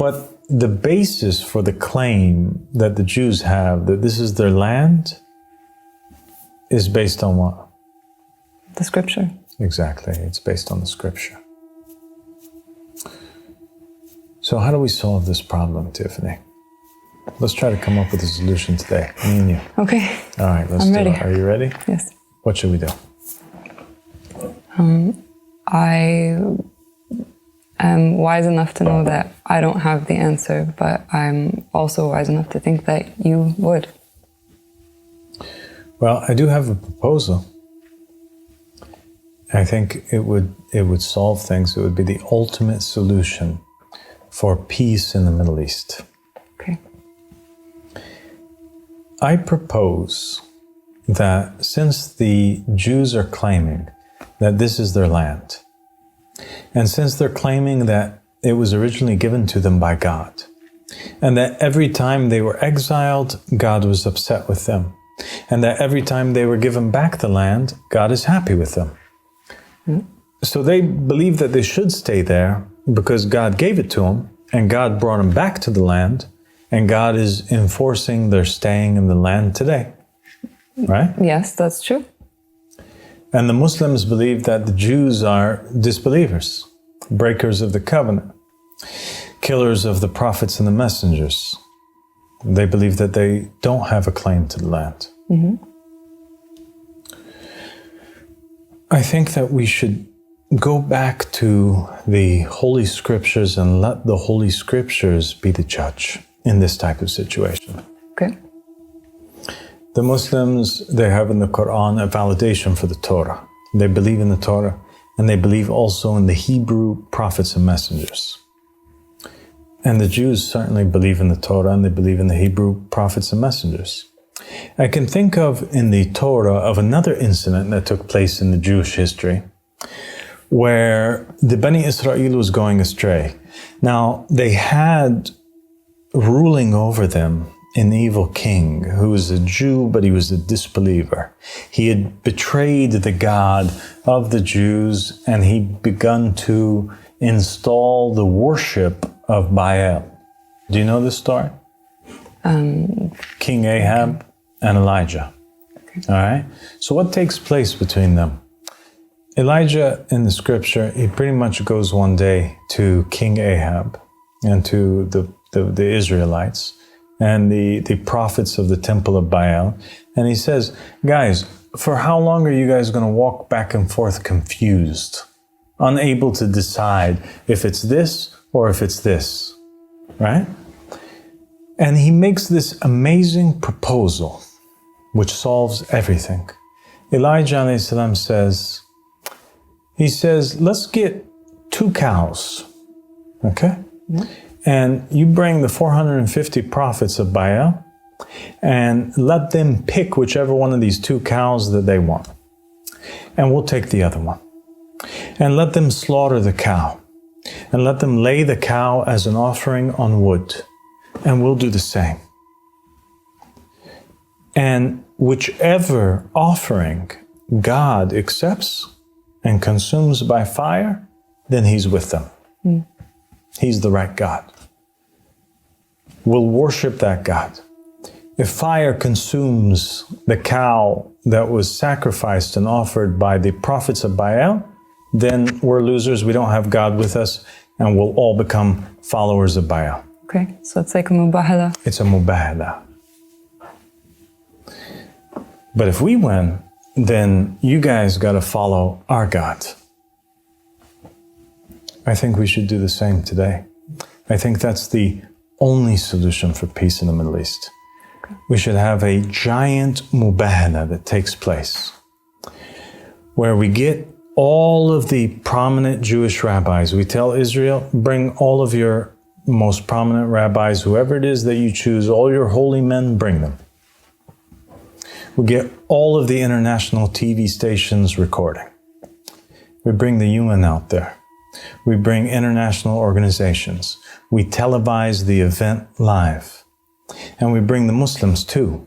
But the basis for the claim that the Jews have that this is their land is based on what? The scripture. Exactly. It's based on the scripture. So how do we solve this problem, Tiffany? Let's try to come up with a solution today, me and you. Okay. All right, let's I'm do ready. it. Are you ready? Yes. What should we do? I am wise enough to know that I don't have the answer, but I'm also wise enough to think that you would. Well, I do have a proposal. I think it would solve things. It would be the ultimate solution for peace in the Middle East. Okay. I propose that since the Jews are claiming that this is their land, and since they're claiming that it was originally given to them by God, and that every time they were exiled, God was upset with them, and that every time they were given back the land, God is happy with them. So they believe that they should stay there because God gave it to them, and God brought them back to the land, and God is enforcing their staying in the land today. Right? Yes, that's true. And the Muslims believe that the Jews are disbelievers, breakers of the covenant, killers of the prophets and the messengers. They believe that they don't have a claim to the land. Mm-hmm. I think that we should go back to the Holy Scriptures and let the Holy Scriptures be the judge in this type of situation. Okay. The Muslims, they have in the Quran a validation for the Torah. They believe in the Torah, and they believe also in the Hebrew prophets and messengers. And the Jews certainly believe in the Torah, and they believe in the Hebrew prophets and messengers. I can think of in the Torah of another incident that took place in the Jewish history, where the Bani Israel was going astray. Now, they had ruling over them an evil king who was a Jew, but he was a disbeliever. He had betrayed the God of the Jews, and he'd begun to install the worship of Baal. Do you know this story? King Ahab and Elijah. All right? So what takes place between them? Elijah, in the scripture, he pretty much goes one day to King Ahab and to the Israelites and the prophets of the temple of Baal. And he says, guys, for how long are you guys going to walk back and forth confused, unable to decide if it's this or if it's this, right? And he makes this amazing proposal, which solves everything. Elijah alayhi salam says, let's get 2 cows, okay? Yeah. And you bring the 450 prophets of Baal and let them pick whichever one of these 2 cows that they want. And we'll take the other one. And let them slaughter the cow. And let them lay the cow as an offering on wood. And we'll do the same. And whichever offering God accepts and consumes by fire, then He's with them. Mm. He's the right God. We'll worship that God. If fire consumes the cow that was sacrificed and offered by the prophets of Baal, then we're losers, we don't have God with us, and we'll all become followers of Baal. Okay, so it's like a mubahala. It's a mubahala. But if we win, then you guys got to follow our God. I think we should do the same today. I think that's the only solution for peace in the Middle East. Okay. We should have a giant mubahala that takes place, where we get all of the prominent Jewish rabbis. We tell Israel, bring all of your most prominent rabbis, whoever it is that you choose, all your holy men, bring them. We get all of the international TV stations recording. We bring the UN out there. We bring international organizations. We televise the event live. And we bring the Muslims too.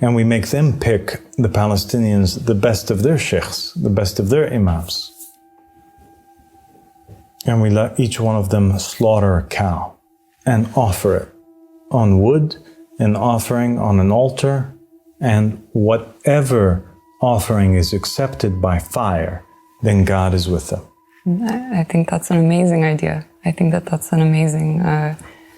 And we make them pick the Palestinians, the best of their sheikhs, the best of their imams. And we let each one of them slaughter a cow. and offer it on wood, an offering on an altar, and whatever offering is accepted by fire, then God is with them. I think that's an amazing idea. I think that that's an amazing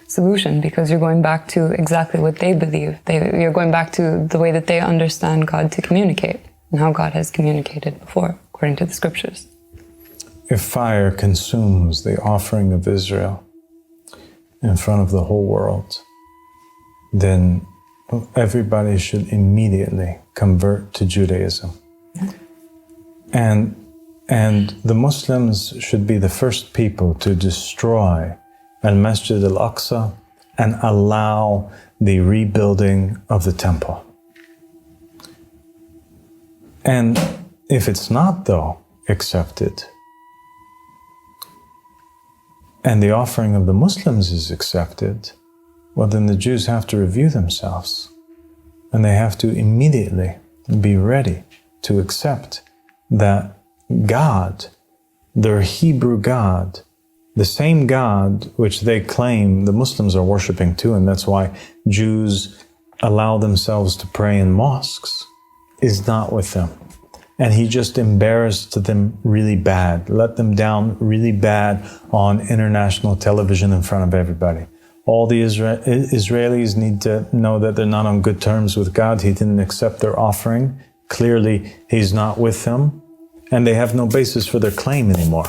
solution, because you're going back to exactly what they believe. You're going back to the way that they understand God to communicate and how God has communicated before, according to the scriptures. If fire consumes the offering of Israel in front of the whole world, then everybody should immediately convert to Judaism. And the Muslims should be the first people to destroy Al-Masjid al-Aqsa and allow the rebuilding of the temple. And if it's not, though, accepted, and the offering of the Muslims is accepted, well, then the Jews have to review themselves, and they have to immediately be ready to accept that God, their Hebrew God, the same God which they claim the Muslims are worshiping too, and that's why Jews allow themselves to pray in mosques, is not with them. And he just embarrassed them really bad, let them down really bad on international television in front of everybody. All the Israelis need to know that they're not on good terms with God. He didn't accept their offering. Clearly, he's not with them. And they have no basis for their claim anymore.